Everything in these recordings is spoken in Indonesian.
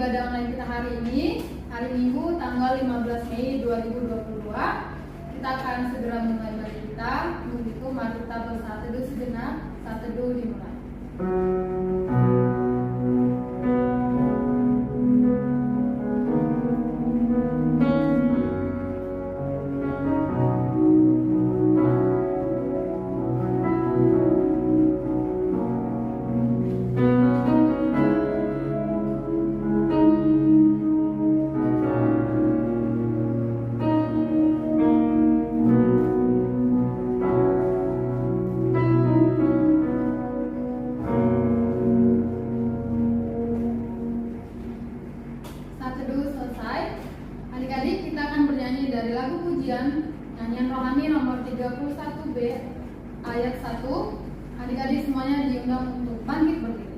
ibadah online kita hari ini, hari Minggu tanggal 15 Mei 2022. Kita akan segera memulai ibadah kita. Untuk itu mari kita bersaat teduh sejenak. Saat teduh dimulai. Adik-adik, kita akan bernyanyi dari lagu pujian nyanyian rohani nomor 31B ayat 1. Adik-adik semuanya diundang untuk bangkit berdiri.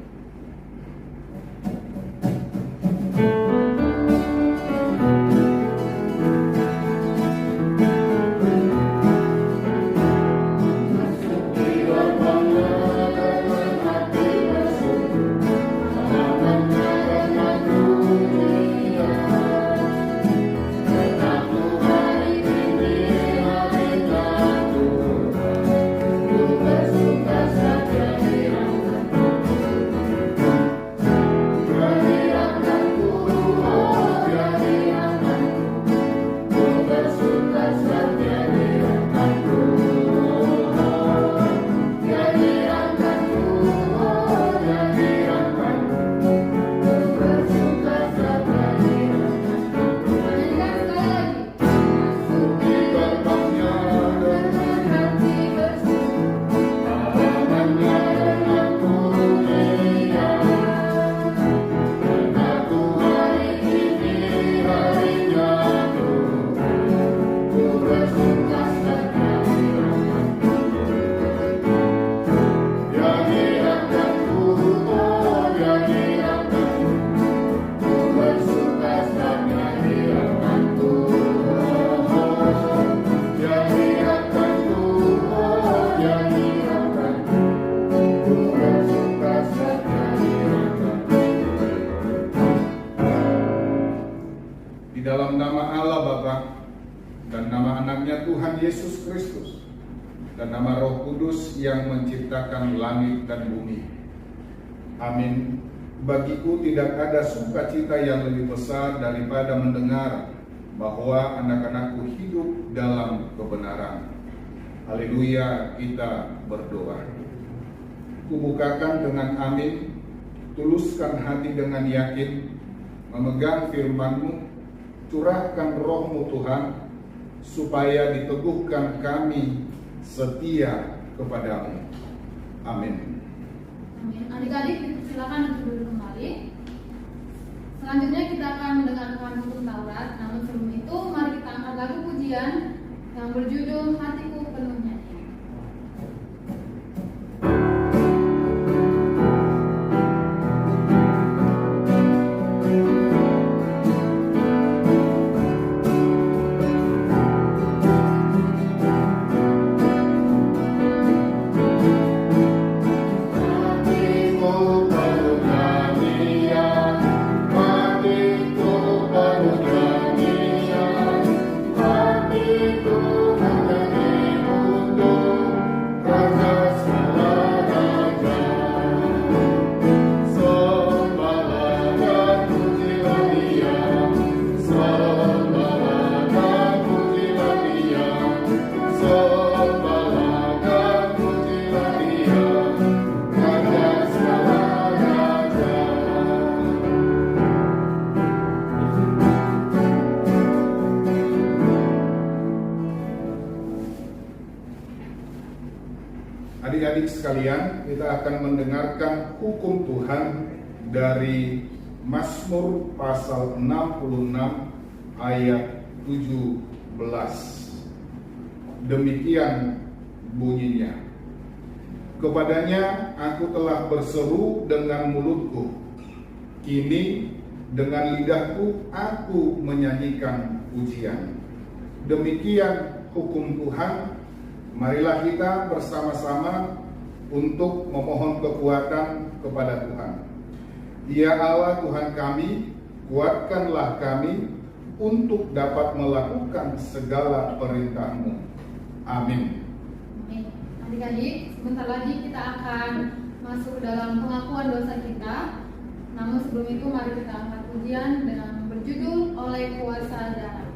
Dalam nama Allah Bapa dan nama anaknya Tuhan Yesus Kristus dan nama Roh Kudus yang menciptakan langit dan bumi. Amin. Bagiku tidak ada sukacita yang lebih besar daripada mendengar bahwa anak-anakku hidup dalam kebenaran. Haleluya, kita berdoa. Kubukakan dengan amin, tuluskan hati dengan yakin, memegang firman-Mu. Curahkan roh-Mu Tuhan, supaya diteguhkan kami setia kepadamu. Amin. Amin. Adik-adik, silakan untuk duduk kembali. Selanjutnya kita akan mendengarkan hukum Taurat. Namun sebelum itu, mari kita angkat lagu pujian yang berjudul Hatiku Penuh Nyanyian. Adik-adik sekalian, kita akan mendengarkan hukum Tuhan dari Mazmur pasal 66 ayat 17. Demikian bunyinya. Kepadanya aku telah berseru dengan mulutku, kini dengan lidahku aku menyanyikan pujian. Demikian hukum Tuhan. Marilah kita bersama-sama untuk memohon kekuatan kepada Tuhan. Ya Allah Tuhan kami, kuatkanlah kami untuk dapat melakukan segala perintah-Mu. Amin. Amin. Adik-adik, sebentar lagi kita akan masuk dalam pengakuan dosa kita. Namun sebelum itu mari kita angkat pujian dengan berjudul Oleh Kuasa Darah.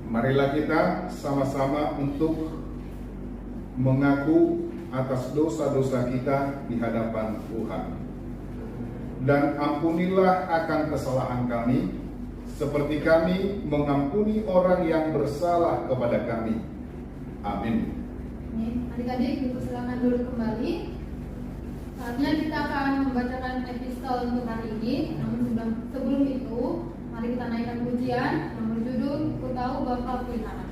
Marilah kita sama-sama untuk mengaku atas dosa-dosa kita di hadapan Tuhan. Dan ampunilah akan kesalahan kami, seperti kami mengampuni orang yang bersalah kepada kami. Amin. Adik-adik, dipersilakan dulu kembali. Saatnya kita akan membacakan epistol untuk hari ini. Namun sebelum itu, mari kita naikkan pujian yang berjudul Ku Tahu Bapa Pelihara.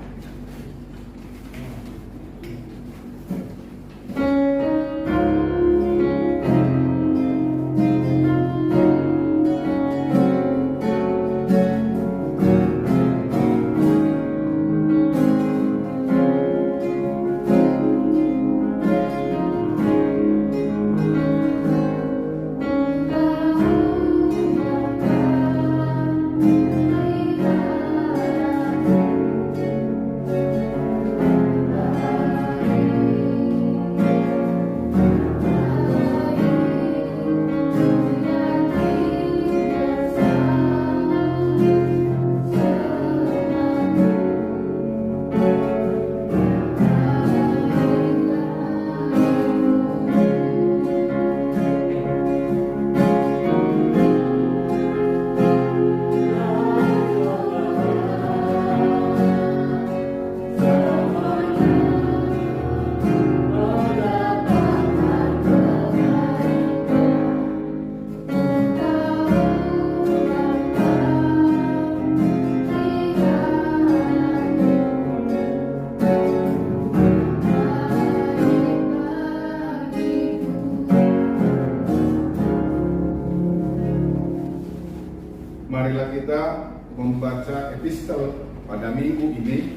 Marilah kita membaca epistel pada minggu ini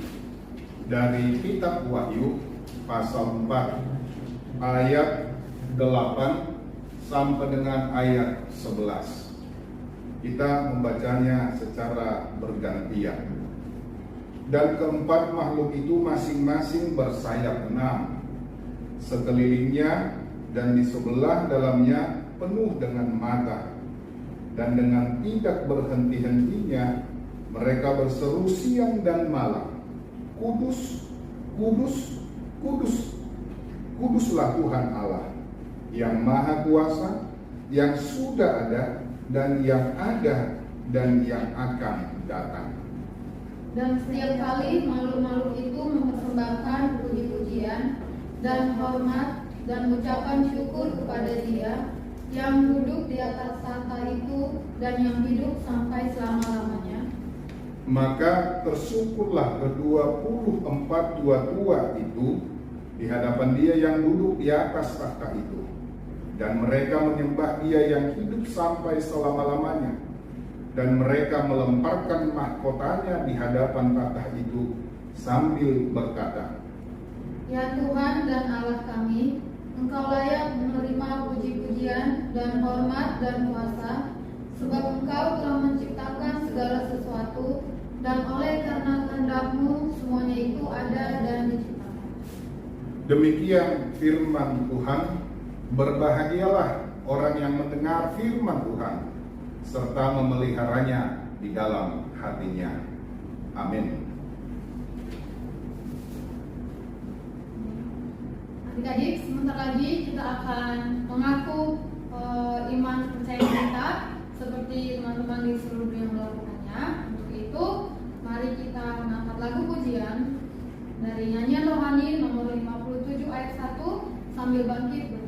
dari kitab Wahyu pasal 4 ayat 8 sampai dengan ayat 11. Kita membacanya secara bergantian. Dan keempat makhluk itu masing-masing bersayap 6. Sekelilingnya dan di sebelah dalamnya penuh dengan mata. Dan dengan tidak berhenti-hentinya mereka berseru siang dan malam, Kudus, Kudus, Kudus, Kuduslah Tuhan Allah yang Maha Kuasa, yang sudah ada dan yang ada dan yang akan datang. Dan setiap kali makhluk-makhluk itu mempersembahkan puji-pujian dan hormat dan ucapan syukur kepada Dia yang duduk di atas tahta itu dan yang hidup sampai selama-lamanya. Maka tersyukurlah ke-24 tua-tua itu di hadapan Dia yang duduk di atas tahta itu, dan mereka menyembah Dia yang hidup sampai selama-lamanya, dan mereka melemparkan mahkotanya di hadapan tahta itu sambil berkata, Ya Tuhan dan Allah kami, Engkau layak menerima puji-pujian dan hormat dan kuasa, sebab Engkau telah menciptakan segala sesuatu, dan oleh karena kehendak-Mu semuanya itu ada dan diciptakan. Demikian firman Tuhan. Berbahagialah orang yang mendengar firman Tuhan serta memeliharanya di dalam hatinya. Amin. Adik-adik, sebentar lagi kita akan mengaku iman percaya kita seperti teman-teman di seluruh dunia melakukannya. Untuk itu, mari kita mengangkat lagu pujian dari nyanyian rohani nomor 57 ayat 1 sambil bangkit berdiri.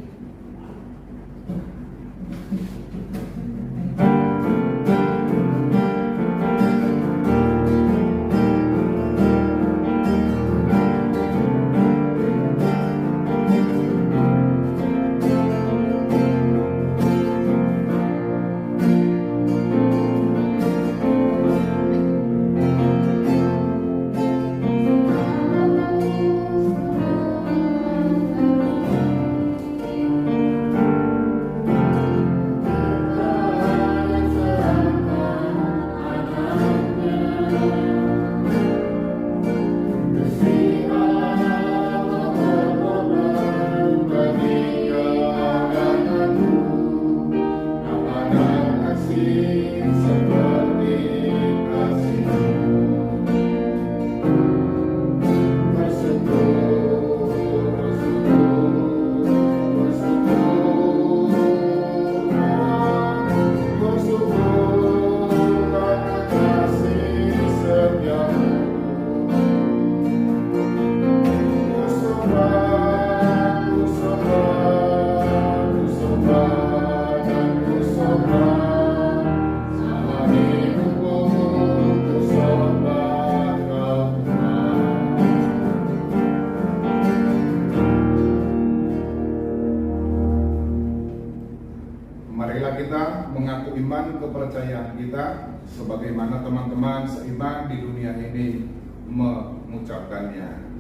Marilah kita mengaku iman kepercayaan kita sebagaimana teman-teman seiman di dunia ini mengucapkannya.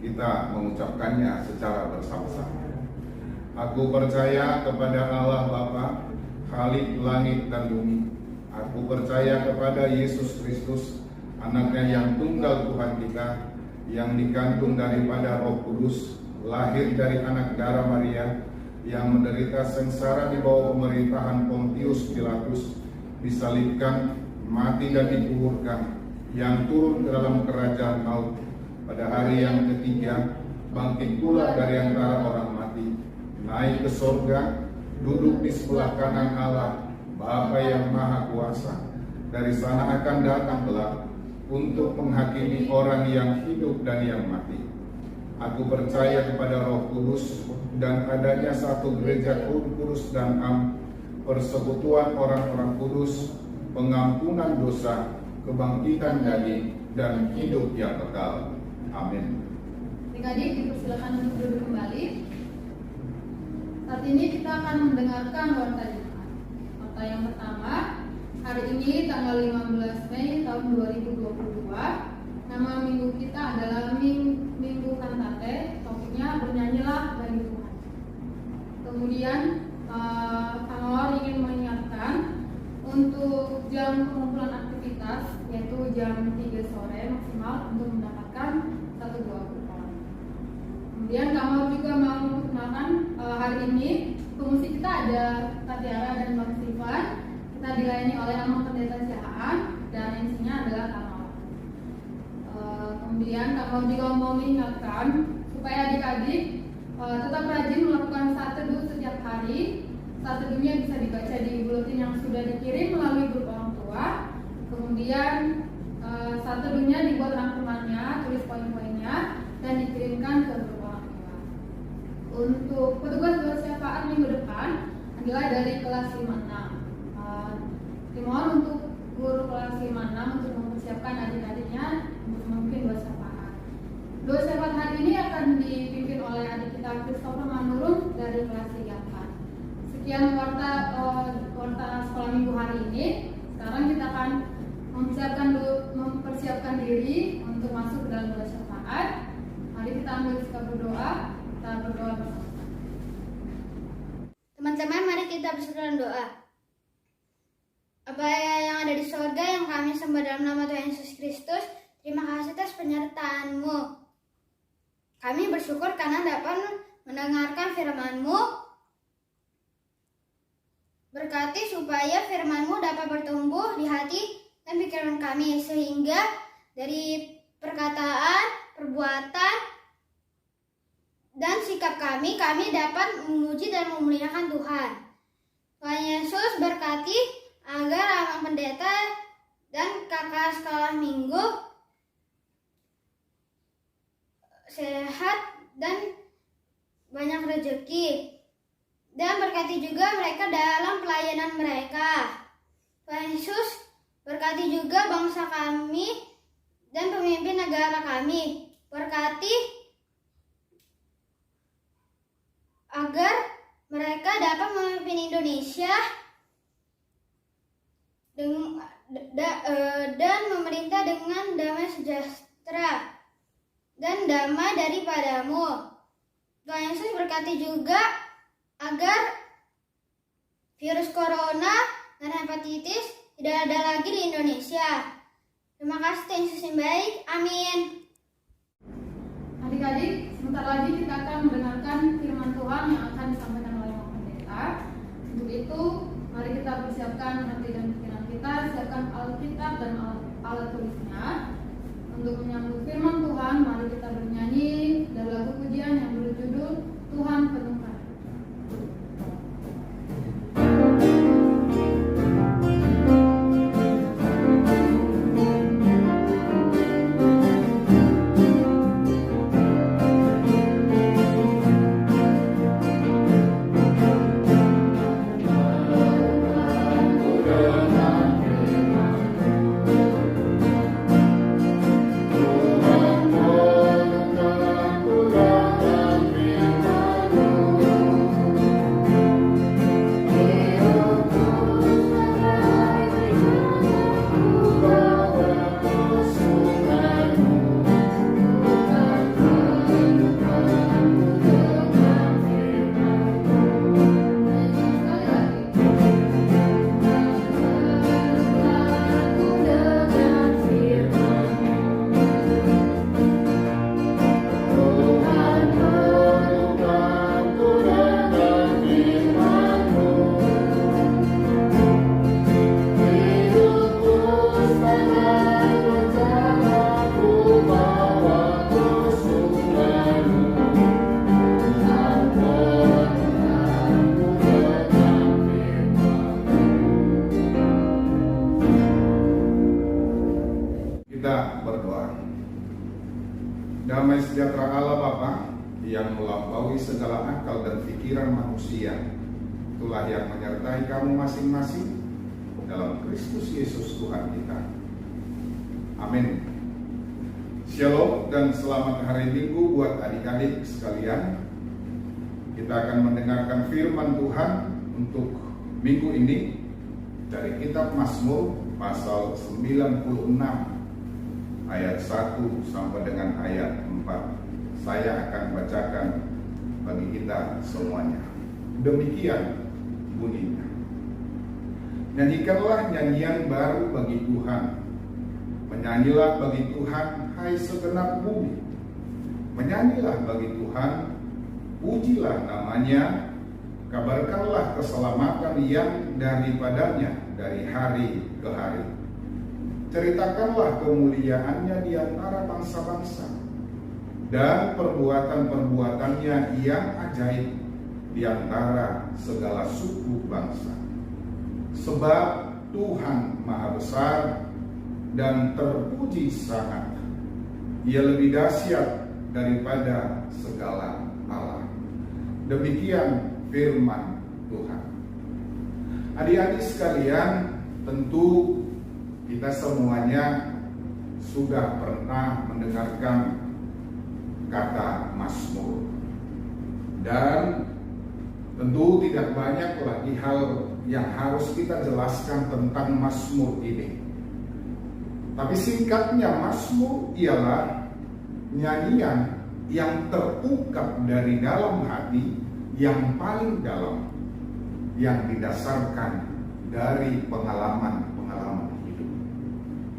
Kita mengucapkannya secara bersama-sama. Aku percaya kepada Allah Bapa, Khalik langit dan bumi. Aku percaya kepada Yesus Kristus, Anaknya yang tunggal Tuhan kita, yang dikandung daripada Roh Kudus, lahir dari anak darah Maria, yang menderita sengsara di bawah pemerintahan Pontius Pilatus, disalibkan, mati dan dikuburkan, yang turun ke dalam kerajaan maut, pada hari yang ketiga bangkit pula dari antara orang mati, naik ke sorga, duduk di sebelah kanan Allah Bapa yang Maha Kuasa. Dari sana akan datang kelak untuk menghakimi orang yang hidup dan yang mati. Aku percaya kepada Roh Kudus dan adanya satu gereja kudus dan persekutuan orang-orang kudus, pengampunan dosa, kebangkitan daging, dan hidup yang kekal. Amin. Adik-adik dipersilakan untuk duduk kembali. Saat ini kita akan mendengarkan warta Jumat. Warta yang pertama, hari ini tanggal 15 Mei tahun 2022. Nama minggu kita adalah Minggu Kantate, topiknya bernyanyilah bagi Tuhan. Kemudian Kang Lor ingin mengingatkan Untuk jam pengumpulan aktivitas yaitu jam 3 sore maksimal untuk mendapatkan 1 buah kupon. Kemudian kamu juga mau perkenalkan hari ini pengungsi kita ada Tatiara dan Bang Stefan. Kita dilayani oleh nama pendeta Siaan dan MC-nya adalah Kamal. Kemudian kamu juga mau mengingatkan supaya adik-adik tetap rajin melakukan saat teduh setiap hari. Saat teduhnya bisa dibaca di buletin yang sudah dikirim melalui grup orang tua. Kemudian saat teduhnya dibuat rangkumannya, tulis poin-poinnya dan dikirimkan ke grup orang tua. Untuk petugas bersyafaat minggu depan adalah dari kelas 56. Dimohon untuk guru kelas 56 untuk mempersiapkan adik-adiknya untuk memimpin doa syafaat. Doa syafaat hari ini akan dipimpin oleh adik kita Christopher Manurung dari kelas 34. Sekian warta sekolah minggu hari ini. Sekarang kita akan mempersiapkan diri untuk masuk ke dalam doa syafaat. Mari kita ambil sikap berdoa. Kita berdoa bersama. Teman-teman, mari kita bersatu dalam doa. Bapa yang ada di surga, yang kami sembah dalam nama Tuhan Yesus Kristus, terima kasih atas penyertaan-Mu. Kami bersyukur karena dapat mendengarkan firman-Mu. Berkati supaya firman-Mu dapat bertumbuh di hati dan pikiran kami, sehingga dari perkataan, perbuatan, dan sikap kami dapat memuji dan memuliakan Tuhan. Tuhan Yesus berkati agar abang pendeta dan kakak sekolah minggu sehat dan banyak rezeki. Dan berkati juga mereka dalam pelayanan mereka. Tuhan Yesus berkati juga bangsa kami dan pemimpin negara kami. Berkati agar mereka dapat memimpin Indonesia dan memerintah dengan damai sejahtera dan damai daripadamu. Tuhan Yesus berkati juga agar virus corona dan hepatitis tidak ada lagi di Indonesia. Terima kasih Tuhan Yesus yang baik. Amin. Adik-adik, sebentar lagi kita akan mendengarkan firman Tuhan yang akan disampaikan oleh Bapak Pendeta. Untuk itu, mari kita persiapkan hati dan pikiran kita, siapkan Alkitab dan alat tulisnya. Untuk menyambut firman Tuhan, mari kita bernyanyi dari lagu pujian yang berjudul Tuhan Penuhkan. Damai sejahtera Allah Bapa yang melampaui segala akal dan pikiran manusia, itulah yang menyertai kamu masing-masing dalam Kristus Yesus Tuhan kita. Amin. Shalom dan selamat hari Minggu buat adik-adik sekalian. Kita akan mendengarkan firman Tuhan untuk minggu ini dari kitab Mazmur pasal 96 ayat 1 sampai dengan ayat 4. Saya akan bacakan bagi kita semuanya. Demikian bunyinya. Nyanyikanlah nyanyian baru bagi Tuhan. Menyanyilah bagi Tuhan, hai segenap bumi. Menyanyilah bagi Tuhan, pujilah namanya, kabarkanlah keselamatan yang daripadanya dari hari ke hari. Ceritakanlah kemuliaannya di antara bangsa-bangsa, dan perbuatan-perbuatannya yang ajaib di antara segala suku bangsa. Sebab Tuhan Maha Besar dan terpuji sangat. Ia lebih dahsyat daripada segala Allah. Demikian firman Tuhan. Adik-adik sekalian, tentu kita semuanya sudah pernah mendengarkan kata Mazmur. Dan tentu tidak banyak lagi hal yang harus kita jelaskan tentang Mazmur ini. Tapi singkatnya, Mazmur ialah nyanyian yang terungkap dari dalam hati yang paling dalam, yang didasarkan dari pengalaman-pengalaman hidup.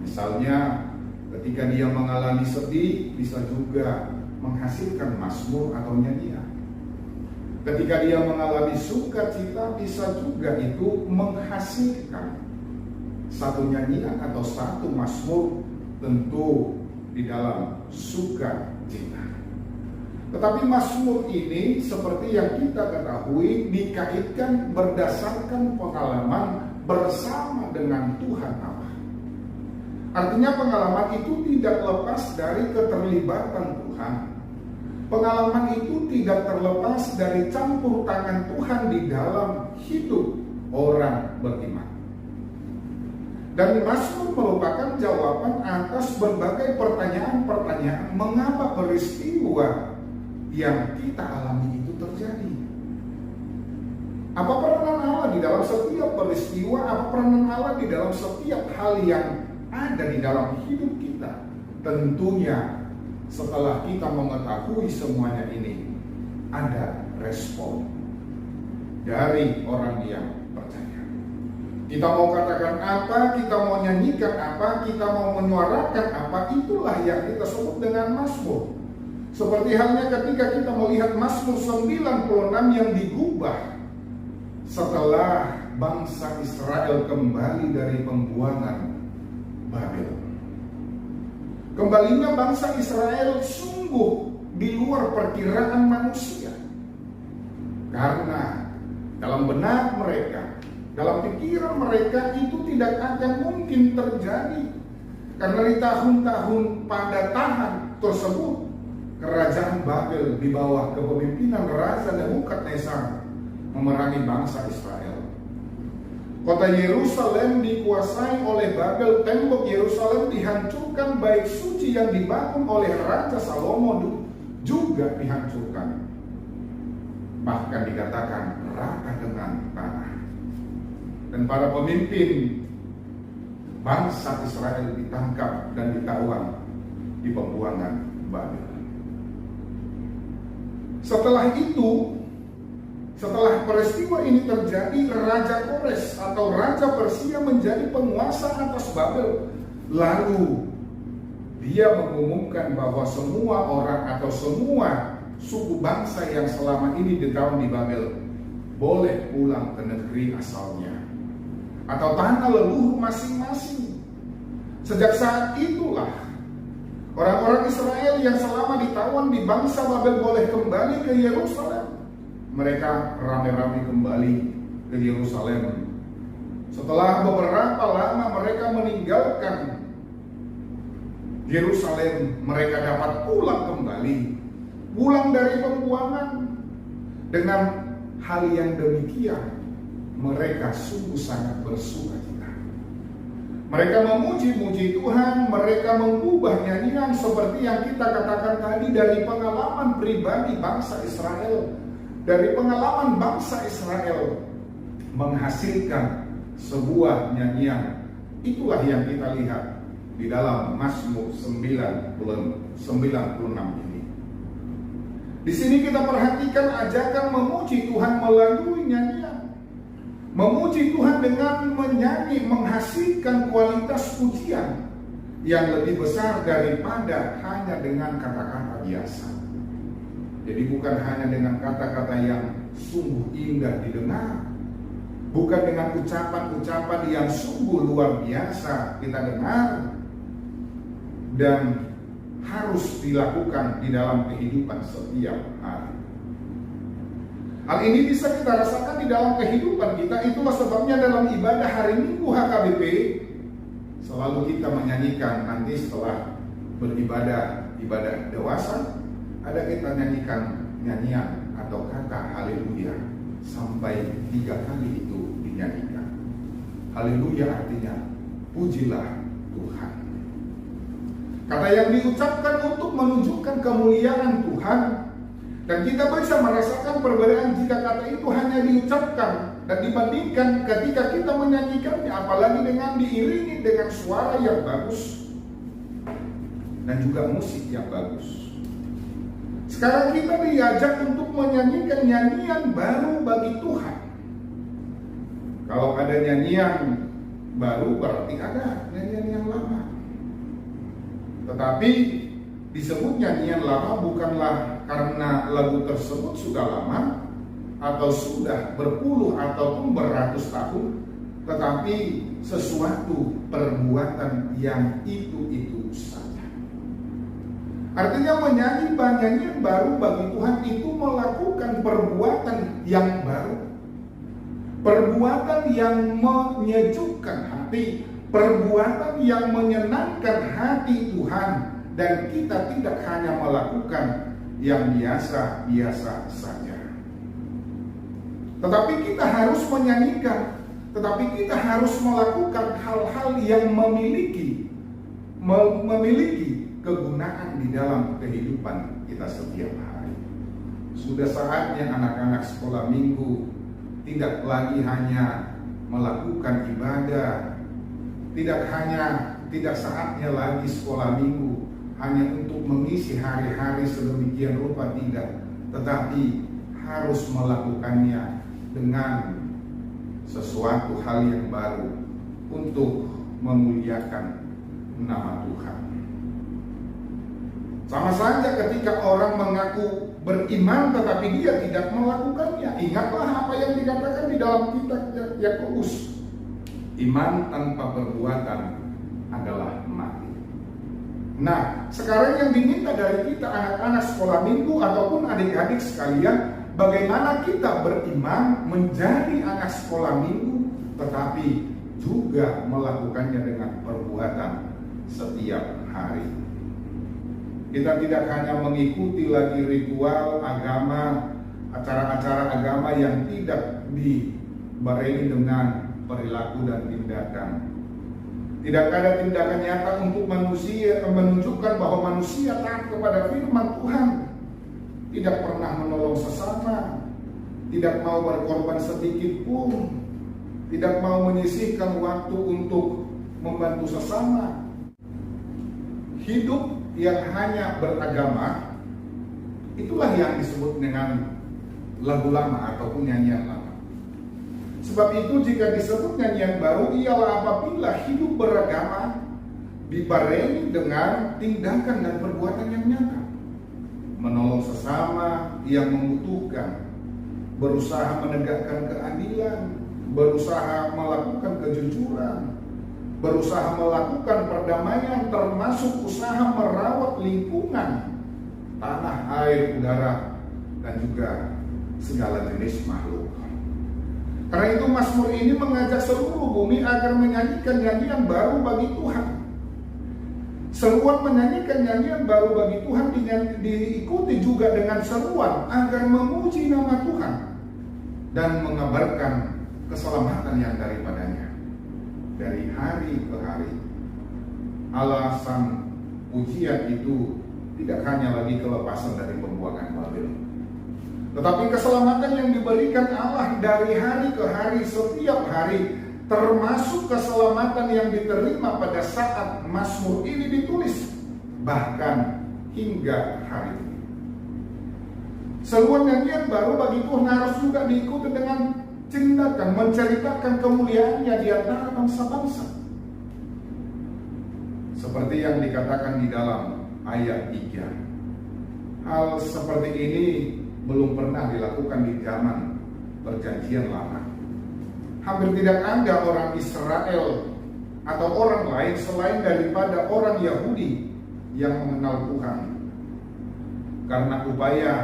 Misalnya ketika dia mengalami sedih, bisa juga menghasilkan mazmur atau nyanyian. Ketika dia mengalami sukacita, bisa juga itu menghasilkan satu nyanyian atau satu mazmur, tentu di dalam sukacita. Tetapi mazmur ini seperti yang kita ketahui dikaitkan berdasarkan pengalaman bersama dengan Tuhan Allah. Artinya pengalaman itu tidak lepas dari keterlibatan Tuhan. Pengalaman itu tidak terlepas dari campur tangan Tuhan di dalam hidup orang beriman. Dan mazmur merupakan jawaban atas berbagai pertanyaan-pertanyaan mengapa peristiwa yang kita alami itu terjadi. Apa peranan Allah di dalam setiap peristiwa? Apa peranan Allah di dalam setiap hal yang ada di dalam hidup kita? Tentunya setelah kita mengetahui semuanya ini, ada respon dari orang yang percaya. Kita mau katakan apa, kita mau nyanyikan apa, kita mau menyuarakan apa, itulah yang kita sebut dengan mazmur. Seperti halnya ketika kita melihat Mazmur 96 yang digubah setelah bangsa Israel kembali dari pembuangan Babel. Kembalinya bangsa Israel sungguh di luar perkiraan manusia. Karena dalam benak mereka, dalam pikiran mereka itu tidak akan mungkin terjadi. Karena di tahun-tahun pada tahan tersebut, kerajaan Babel di bawah kepemimpinan Raja Nebukadnezar memerangi bangsa Israel. Kota Yerusalem dikuasai oleh Babel, tembok Yerusalem dihancurkan, bait suci yang dibangun oleh Raja Salomo juga dihancurkan. Bahkan dikatakan rata dengan tanah. Dan para pemimpin bangsa Israel ditangkap dan ditawan di pembuangan Babel. Setelah itu, setelah peristiwa ini terjadi, Raja Kores atau Raja Persia menjadi penguasa atas Babel. Lalu dia mengumumkan bahwa semua orang atau semua suku bangsa yang selama ini ditawan di Babel boleh pulang ke negeri asalnya atau tanah leluhur masing-masing. Sejak saat itulah orang-orang Israel yang selama ditawan di bangsa Babel boleh kembali ke Yerusalem. Mereka ramai-ramai kembali ke Yerusalem. Setelah beberapa lama mereka meninggalkan Yerusalem, mereka dapat pulang kembali. Pulang dari pembuangan. Dengan hal yang demikian, mereka sungguh sangat bersukacita. Mereka memuji-muji Tuhan, mereka mengubah nyanyian seperti yang kita katakan tadi dari pengalaman pribadi bangsa Israel. Dari pengalaman bangsa Israel menghasilkan sebuah nyanyian. Itulah yang kita lihat di dalam Mazmur 96 ini. Di sini kita perhatikan ajakan memuji Tuhan melalui nyanyian. Memuji Tuhan dengan menyanyi menghasilkan kualitas pujian yang lebih besar daripada hanya dengan kata-kata biasa. Jadi bukan hanya dengan kata-kata yang sungguh indah didengar, bukan dengan ucapan-ucapan yang sungguh luar biasa kita dengar dan harus dilakukan di dalam kehidupan setiap hari. Hal ini bisa kita rasakan di dalam kehidupan kita. Itulah sebabnya dalam ibadah hari Minggu HKBP selalu kita menyanyikan, nanti setelah beribadah ibadah dewasa, ada kita nyanyikan nyanyian atau kata haleluya sampai 3 kali itu dinyanyikan. Haleluya artinya pujilah Tuhan. Kata yang diucapkan untuk menunjukkan kemuliaan Tuhan. Dan kita bisa merasakan perbedaan jika kata itu hanya diucapkan dan dibandingkan ketika kita menyanyikannya, apalagi dengan diiringi dengan suara yang bagus dan juga musik yang bagus. Sekarang kita diajak untuk menyanyikan nyanyian baru bagi Tuhan. Kalau ada nyanyian baru berarti ada nyanyian yang lama. Tetapi disebut nyanyian lama bukanlah karena lagu tersebut sudah lama atau sudah berpuluh ataupun beratus tahun, tetapi sesuatu perbuatan yang itu saja. Artinya menyanyi nyanyian baru bagi Tuhan itu melakukan perbuatan yang baru, perbuatan yang menyejukkan hati, perbuatan yang menyenangkan hati Tuhan. Dan kita tidak hanya melakukan yang biasa-biasa saja, tetapi kita harus menyanyikan, tetapi kita harus melakukan hal-hal yang memiliki kegunaan di dalam kehidupan kita setiap hari. Sudah saatnya anak-anak sekolah minggu tidak lagi hanya melakukan ibadah, tidak saatnya lagi sekolah minggu hanya untuk mengisi hari-hari sedemikian rupa, tidak, tetapi harus melakukannya dengan sesuatu hal yang baru untuk memuliakan nama Tuhan. Sama saja ketika orang mengaku beriman tetapi dia tidak melakukannya. Ingatlah apa yang dikatakan di dalam kitab Yakobus, iman tanpa perbuatan adalah mati. Nah, sekarang yang diminta dari kita anak-anak sekolah minggu ataupun adik-adik sekalian, bagaimana kita beriman menjadi anak sekolah minggu, tetapi juga melakukannya dengan perbuatan setiap hari. Kita tidak hanya mengikuti lagi ritual agama, acara-acara agama yang tidak dibarengi dengan perilaku dan tindakan. Tidak ada tindakan nyata untuk manusia menunjukkan bahwa manusia taat kepada firman Tuhan, tidak pernah menolong sesama, tidak mau berkorban sedikit pun, tidak mau menyisihkan waktu untuk membantu sesama. Hidup yang hanya beragama, itulah yang disebut dengan lagu lama ataupun nyanyian lama. Sebab itu jika disebut nyanyian baru ialah apabila hidup beragama dibarengi dengan tindakan dan perbuatan yang nyata. Menolong sesama yang membutuhkan, berusaha menegakkan keadilan, berusaha melakukan kejujuran, berusaha melakukan perdamaian, termasuk usaha merawat lingkungan, tanah, air, udara, dan juga segala jenis makhluk. Karena itu Mazmur ini mengajak seluruh bumi agar menyanyikan nyanyian baru bagi Tuhan. Seruan menyanyikan nyanyian baru bagi Tuhan diikuti juga dengan seruan agar memuji nama Tuhan dan mengabarkan keselamatan yang daripadanya. Dari hari ke hari, alasan pujian itu tidak hanya lagi kelepasan dari pembuangan Babel, tetapi keselamatan yang diberikan Allah dari hari ke hari, setiap hari, termasuk keselamatan yang diterima pada saat Mazmur ini ditulis, bahkan hingga hari ini. Seruan nyanyian baru bagi Tuhan harus juga diikuti dengan menceritakan kemuliaannya di antara bangsa-bangsa. Seperti yang dikatakan di dalam ayat 3. Hal seperti ini belum pernah dilakukan di zaman Perjanjian Lama. Hampir tidak ada orang Israel atau orang lain selain daripada orang Yahudi yang mengenal Tuhan karena upaya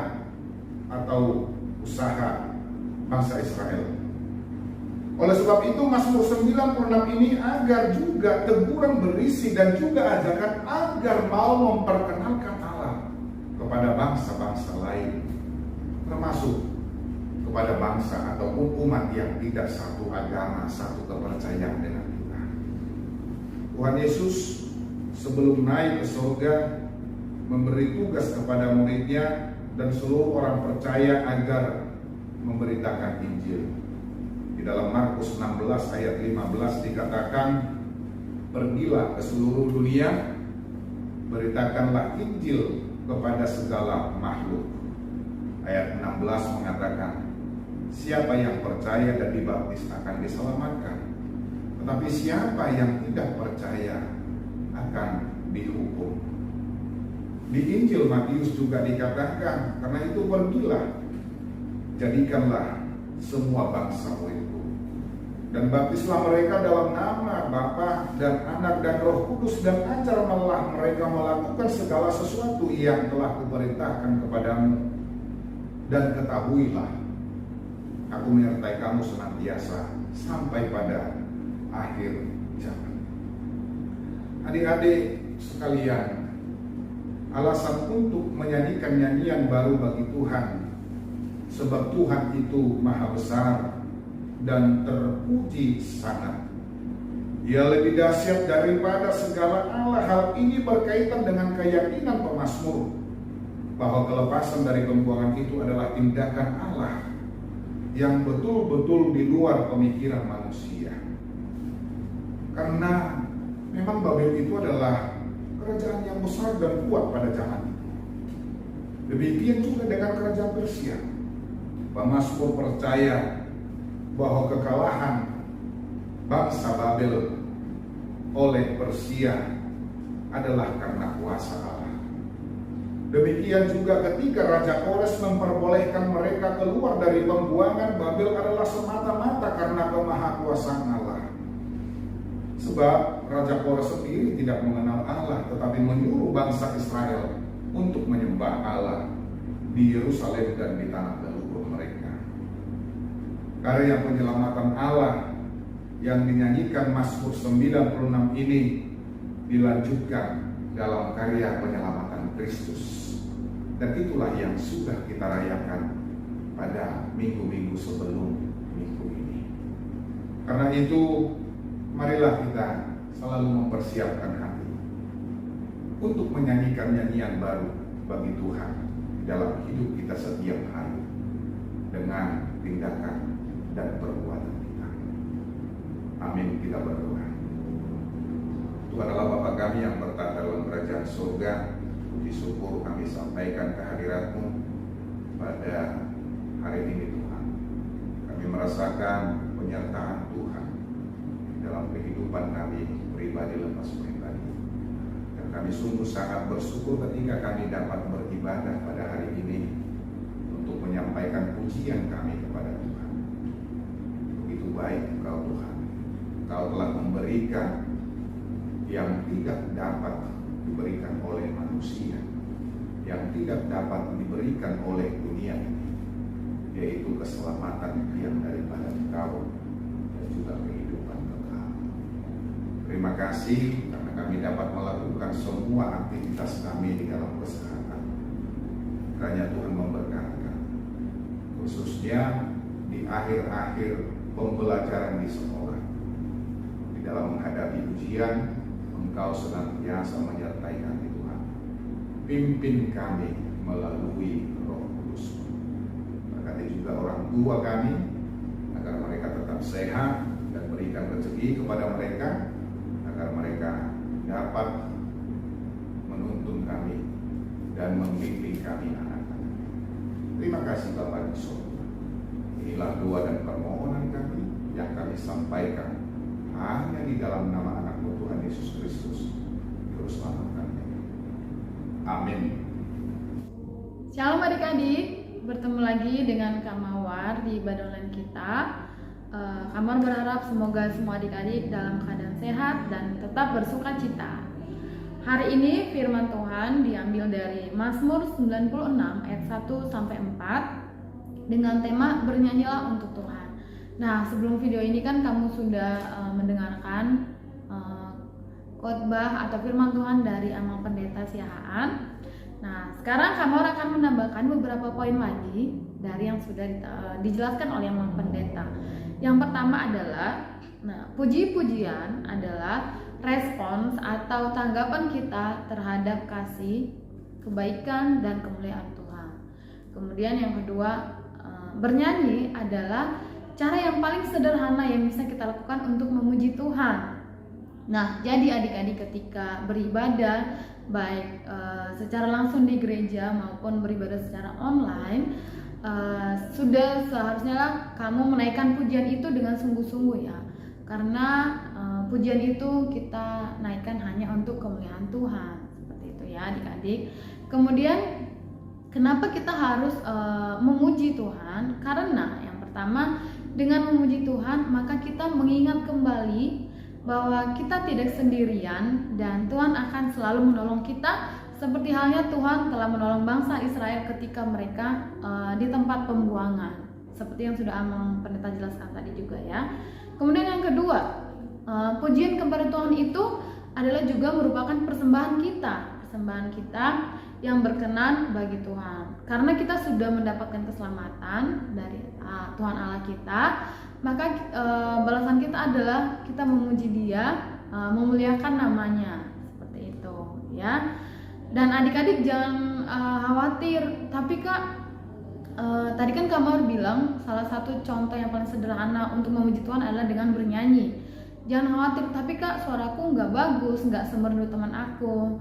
atau usaha bangsa Israel. Oleh sebab itu Mazmur 96 ini agar juga teguran berisi dan juga ajakan agar mau memperkenalkan Allah kepada bangsa-bangsa lain, termasuk kepada bangsa ataupun umat yang tidak satu agama, satu kepercayaan dengan kita. Tuhan Yesus sebelum naik ke surga memberi tugas kepada muridnya dan seluruh orang percaya agar memberitakan Injil. Di dalam Markus 16 ayat 15 dikatakan, pergilah ke seluruh dunia, beritakanlah Injil kepada segala makhluk. Ayat 16 mengatakan, siapa yang percaya dan dibaptis akan diselamatkan, tetapi siapa yang tidak percaya akan dihukum. Di Injil Matius juga dikatakan, karena itu pergilah, jadikanlah semua bangsa muridku, dan baptislah mereka dalam nama Bapa dan Anak dan Roh Kudus, dan ajarlah mereka melakukan segala sesuatu yang telah kuperintahkan kepadamu, dan ketahuilah aku menyertai kamu senantiasa sampai pada akhir zaman. Adik-adik sekalian, alasan untuk menyanyikan nyanyian baru bagi Tuhan, sebab Tuhan itu maha besar dan terpuji sangat. Dia lebih dahsyat daripada segala Allah. Hal ini berkaitan dengan keyakinan pemazmur bahwa kelepasan dari pembuangan itu adalah tindakan Allah yang betul-betul di luar pemikiran manusia. Karena memang Babel itu adalah kerajaan yang besar dan kuat pada zaman itu. Demikian juga dengan kerajaan Persia. Pemazmur percaya bahwa kekalahan bangsa Babel oleh Persia adalah karena kuasa Allah. Demikian juga ketika Raja Kores memperbolehkan mereka keluar dari pembuangan Babel adalah semata-mata karena kemahakuasaan Allah. Sebab Raja Kores sendiri tidak mengenal Allah, tetapi menyuruh bangsa Israel untuk menyembah Allah di Yerusalem dan di tanah leluhur mereka. Karya penyelamatan Allah yang dinyanyikan Mazmur 96 ini dilanjutkan dalam karya penyelamatan Kristus. Dan itulah yang sudah kita rayakan pada minggu-minggu sebelum minggu ini. Karena itu, marilah kita selalu mempersiapkan hati untuk menyanyikan nyanyian baru bagi Tuhan dalam hidup kita setiap hari dengan tindakan dan perbuatan kita. Amin. Kita berdoa. Tuhan Allah Bapa kami yang bertata dalam kerajaan surga, puji syukur kami sampaikan kehadirat-Mu pada hari ini Tuhan. Kami merasakan penyertaan Tuhan dalam kehidupan kami pribadi lepas pribadi. Dan kami sungguh sangat bersyukur ketika kami dapat beribadah pada hari ini untuk menyampaikan pujian kami kepada Tuhan. Begitu baik Engkau Tuhan. Engkau telah memberikan yang tidak dapat diberikan oleh manusia, yang tidak dapat diberikan oleh dunia ini, yaitu keselamatan yang daripada Engkau dan juga kehidupan kekal. Terima kasih karena kami dapat melakukan semua aktivitas kami di dalam kesehatan. Kiranya Tuhan memberkati, khususnya di akhir-akhir pembelajaran di sekolah. Di dalam menghadapi ujian, Engkau senantiasa menyertai kami Tuhan. Pimpin kami melalui Roh Kudus. Berkati juga orang tua kami agar mereka tetap sehat dan berikan rezeki kepada mereka agar mereka dapat menuntun kami dan membimbing kami anak-anak. Terima kasih Bapa di surga. Inilah doa dan permohonan yang kami sampaikan hanya di dalam nama anak-Mu Tuhan Yesus Kristus, Juru Selamat kami. Amin. Shalom adik-adik, bertemu lagi dengan Kak Mawar di ibadah online kita. Kak Mawar berharap semoga semua adik-adik dalam keadaan sehat dan tetap bersuka cita. Hari ini firman Tuhan diambil dari Mazmur 96 ayat 1-4 dengan tema bernyanyilah untuk Tuhan. Nah, sebelum video ini kan kamu sudah mendengarkan khotbah atau firman Tuhan dari Amang Pendeta Siahaan. Nah, sekarang kamu akan menambahkan beberapa poin lagi dari yang sudah dijelaskan oleh Amang Pendeta. Yang pertama adalah, puji-pujian adalah respons atau tanggapan kita terhadap kasih, kebaikan, dan kemuliaan Tuhan. Kemudian yang kedua, bernyanyi adalah cara yang paling sederhana yang bisa kita lakukan untuk memuji Tuhan. Nah, jadi adik-adik ketika beribadah, baik secara langsung di gereja maupun beribadah secara online, sudah seharusnya kamu menaikkan pujian itu dengan sungguh-sungguh ya. Karena pujian itu kita naikkan hanya untuk kemuliaan Tuhan. Seperti itu ya adik-adik. Kemudian kenapa kita harus memuji Tuhan? Karena yang pertama, dengan memuji Tuhan maka kita mengingat kembali bahwa kita tidak sendirian dan Tuhan akan selalu menolong kita, seperti halnya Tuhan telah menolong bangsa Israel ketika mereka di tempat pembuangan, seperti yang sudah Amang Pendeta jelaskan tadi juga ya. Kemudian yang kedua, pujian kepada Tuhan itu adalah juga merupakan persembahan kita yang berkenan bagi Tuhan. Karena kita sudah mendapatkan keselamatan dari Tuhan Allah kita, maka balasan kita adalah kita memuji Dia, memuliakan namanya, seperti itu ya. Dan adik-adik jangan khawatir, tapi Kak, tadi kan Kak Mawar bilang salah satu contoh yang paling sederhana untuk memuji Tuhan adalah dengan bernyanyi. Jangan khawatir, tapi Kak, suaraku nggak bagus, nggak semerdu teman aku.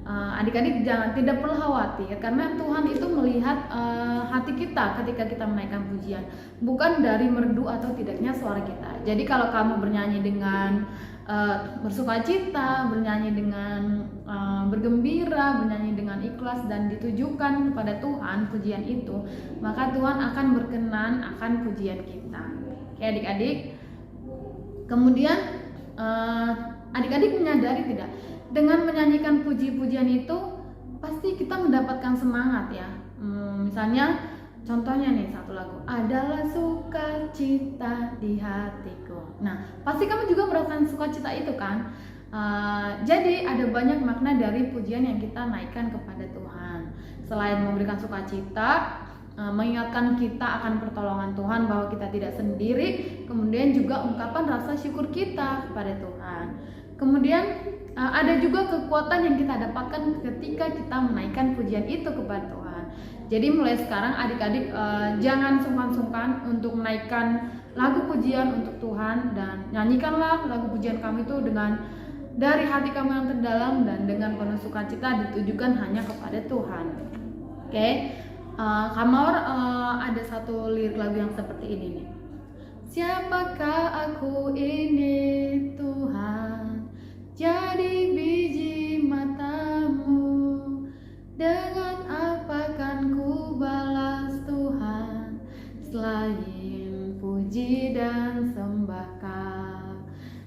Adik-adik tidak perlu khawatir, karena Tuhan itu melihat hati kita ketika kita menaikkan pujian, bukan dari merdu atau tidaknya suara kita. Jadi kalau kamu bernyanyi dengan bersukacita, bernyanyi dengan bergembira, bernyanyi dengan ikhlas dan ditujukan kepada Tuhan pujian itu, maka Tuhan akan berkenan akan pujian kita. Oke adik-adik. Kemudian adik-adik menyadari tidak, dengan menyanyikan puji-pujian itu pasti kita mendapatkan semangat ya. Misalnya contohnya nih satu lagu, adalah sukacita di hatiku. Nah, pasti kamu juga merasakan sukacita itu kan. Jadi ada banyak makna dari pujian yang kita naikkan kepada Tuhan. Selain memberikan sukacita, mengingatkan kita akan pertolongan Tuhan bahwa kita tidak sendiri, kemudian juga ungkapan rasa syukur kita kepada Tuhan. Kemudian ada juga kekuatan yang kita dapatkan ketika kita menaikkan pujian itu kepada Tuhan. Jadi mulai sekarang adik-adik jangan sungkan-sungkan untuk menaikkan lagu pujian untuk Tuhan, dan nyanyikanlah lagu pujian kami itu dengan dari hati kamu yang terdalam dan dengan penuh sukacita, ditujukan hanya kepada Tuhan. Oke. Kak Mawar ada satu lirik lagu yang seperti ini nih. Siapakah aku ini Tuhan, jadi biji matamu, dengan apa kan ku balas Tuhan, selain puji dan sembah Kau.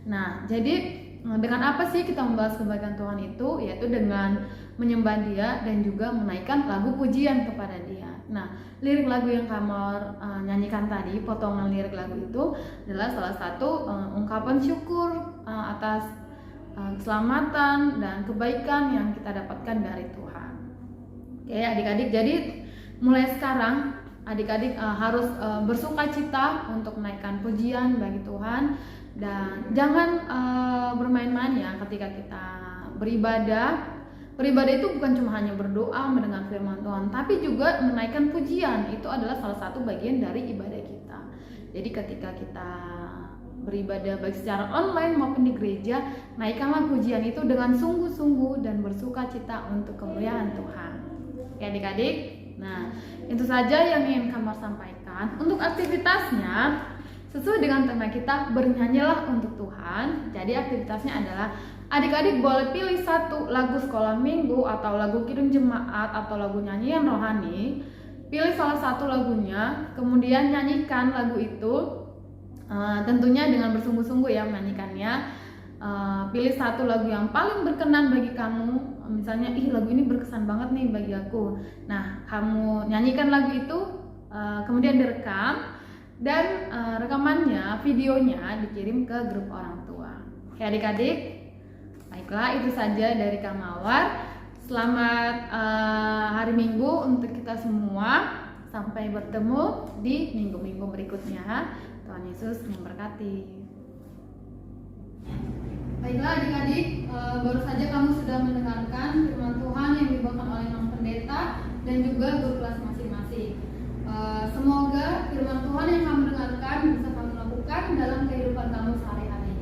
Nah, jadi dengan apa sih kita membalas kebaikan Tuhan itu? Yaitu dengan menyembah Dia dan juga menaikkan lagu pujian kepada Dia. Nah, lirik lagu yang Kak Mawar nyanyikan tadi, potongan lirik lagu itu adalah salah satu ungkapan syukur atas keselamatan dan kebaikan yang kita dapatkan dari Tuhan. Oke adik-adik, jadi mulai sekarang adik-adik harus bersukacita untuk menaikkan pujian bagi Tuhan. Dan jangan bermain-main ya ketika kita beribadah. Beribadah itu bukan cuma hanya berdoa, mendengar firman Tuhan, tapi juga menaikkan pujian. Itu adalah salah satu bagian dari ibadah kita. Jadi ketika kita beribadah baik secara online maupun di gereja, naikkanlah pujian itu dengan sungguh-sungguh dan bersukacita untuk kemuliaan Tuhan. Oke adik-adik, nah itu saja yang ingin Kak Mawar sampaikan. Untuk aktivitasnya, sesuai dengan tema kita, bernyanyilah untuk Tuhan. Jadi aktivitasnya adalah adik-adik boleh pilih satu lagu sekolah minggu atau lagu kidung jemaat atau lagu nyanyian rohani. Pilih salah satu lagunya, kemudian nyanyikan lagu itu, tentunya dengan bersungguh-sungguh ya menyanyikannya. Pilih satu lagu yang paling berkenan bagi kamu, misalnya lagu ini berkesan banget nih bagi aku. Nah, kamu nyanyikan lagu itu, kemudian direkam, dan rekamannya, videonya dikirim ke grup orang tua. Oke adik-adik, baiklah itu saja dari Kak Mawar. Selamat hari Minggu untuk kita semua. Sampai bertemu di minggu-minggu berikutnya. Tuhan Yesus memberkati. Baiklah adik-adik, baru saja kamu sudah mendengarkan firman Tuhan yang dibawakan oleh Mang Pendeta dan juga guru kelas masing-masing. Semoga firman Tuhan yang kamu dengarkan bisa kamu lakukan dalam kehidupan kamu sehari-hari.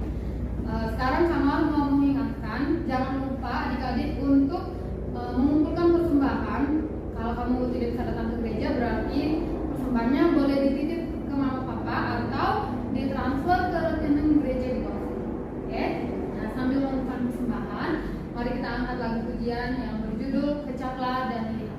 Sekarang kamu mau mengingatkan, jangan lupa adik-adik untuk mengumpulkan persembahan. Kalau kamu tidak bisa datang ke gereja, berarti persembahannya boleh dititip ke mama papa atau ditransfer ke rekening gereja di bawah. Oke? Nah, sambil mengumpulkan persembahan, mari kita angkat lagu pujian yang berjudul Kecaplah dan Lihat.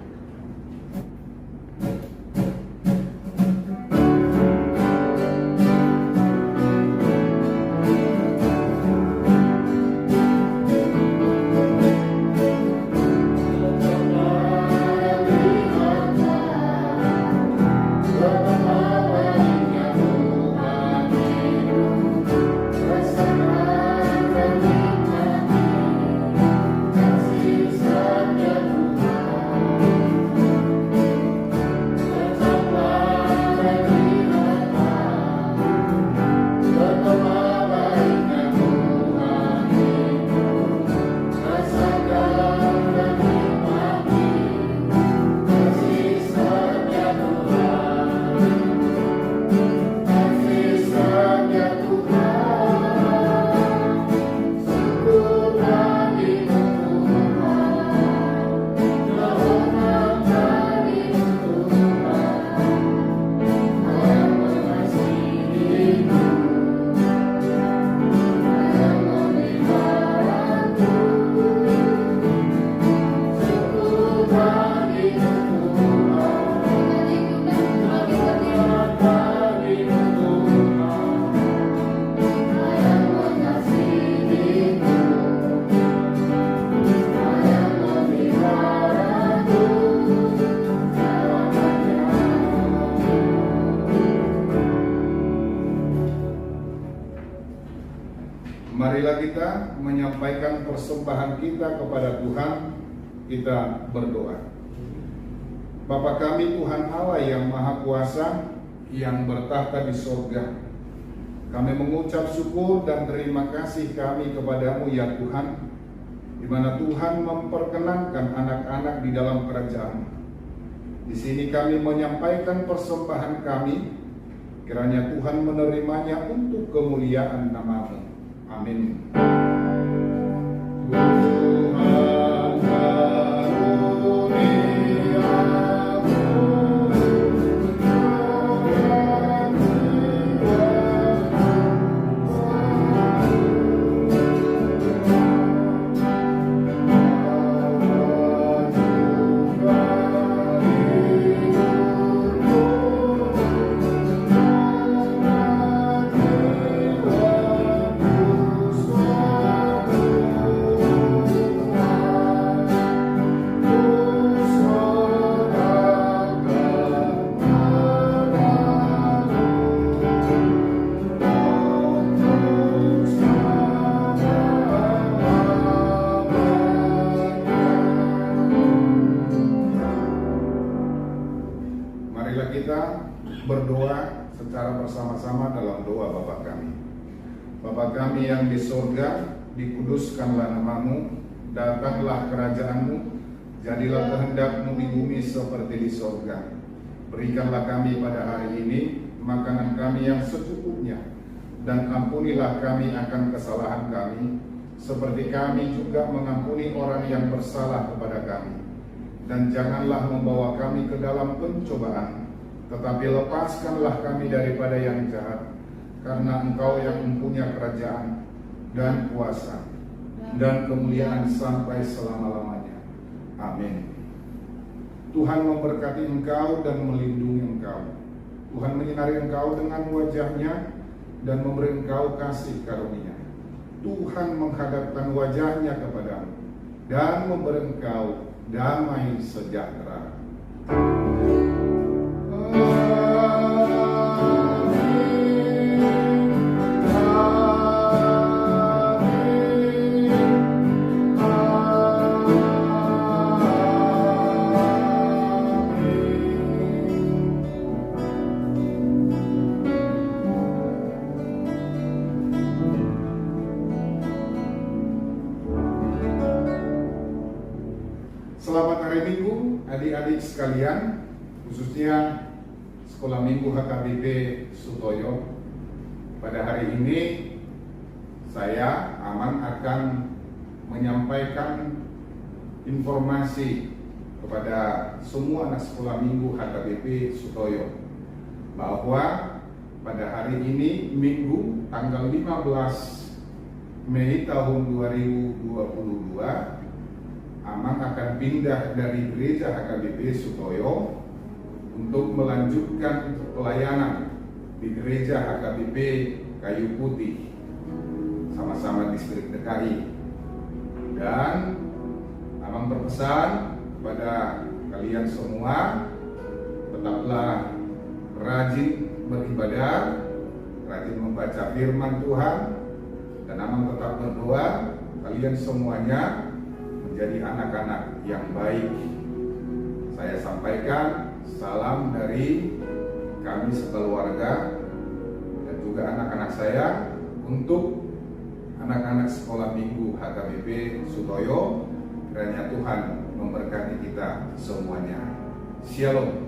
Marilah kita menyampaikan persembahan kita kepada Tuhan. Kita berdoa. Bapa kami Tuhan Allah yang Maha Kuasa, yang bertahta di sorga, kami mengucap syukur dan terima kasih kami kepadamu ya Tuhan, di mana Tuhan memperkenankan anak-anak di dalam kerajaan. Di sini kami menyampaikan persembahan kami, kiranya Tuhan menerimanya untuk kemuliaan nama-Mu. Amin. Marilah kita berdoa secara bersama-sama dalam doa Bapa kami. Bapa kami yang di surga, dikuduskanlah nama-Mu, datanglah kerajaan-Mu, jadilah kehendak-Mu di bumi seperti di surga. Berikanlah kami pada hari ini makanan kami yang secukupnya, dan ampunilah kami akan kesalahan kami, seperti kami juga mengampuni orang yang bersalah kepada kami. Dan janganlah membawa kami ke dalam pencobaan, tetapi lepaskanlah kami daripada yang jahat. karena Engkau yang mempunyai kerajaan dan kuasa dan kemuliaan sampai selama-lamanya. Amin. Tuhan memberkati engkau dan melindungi engkau. Tuhan menyinari engkau dengan wajah-Nya dan memberi engkau kasih karunia. Tuhan menghadapkan wajah-Nya kepadamu dan memberi engkau damai sejahtera. Selamat hari Minggu adik-adik sekalian, khususnya Sekolah Minggu HKBP Sutoyo. Pada hari ini saya Aman akan menyampaikan informasi kepada semua anak Sekolah Minggu HKBP Sutoyo bahwa pada hari ini Minggu tanggal 15 Mei tahun 2022 Amang akan pindah dari gereja HKBP Sutoyo untuk melanjutkan pelayanan di gereja HKBP Kayu Putih, sama-sama distrik DKI. Dan Amang berpesan kepada kalian semua, tetaplah rajin beribadah, rajin membaca firman Tuhan, dan Amang tetap berdoa kalian semuanya menjadi anak-anak yang baik. Saya sampaikan salam dari kami sekeluarga dan juga anak-anak saya untuk anak-anak Sekolah Minggu HKBP Sutoyo. Kiranya Tuhan memberkati kita semuanya. Shalom.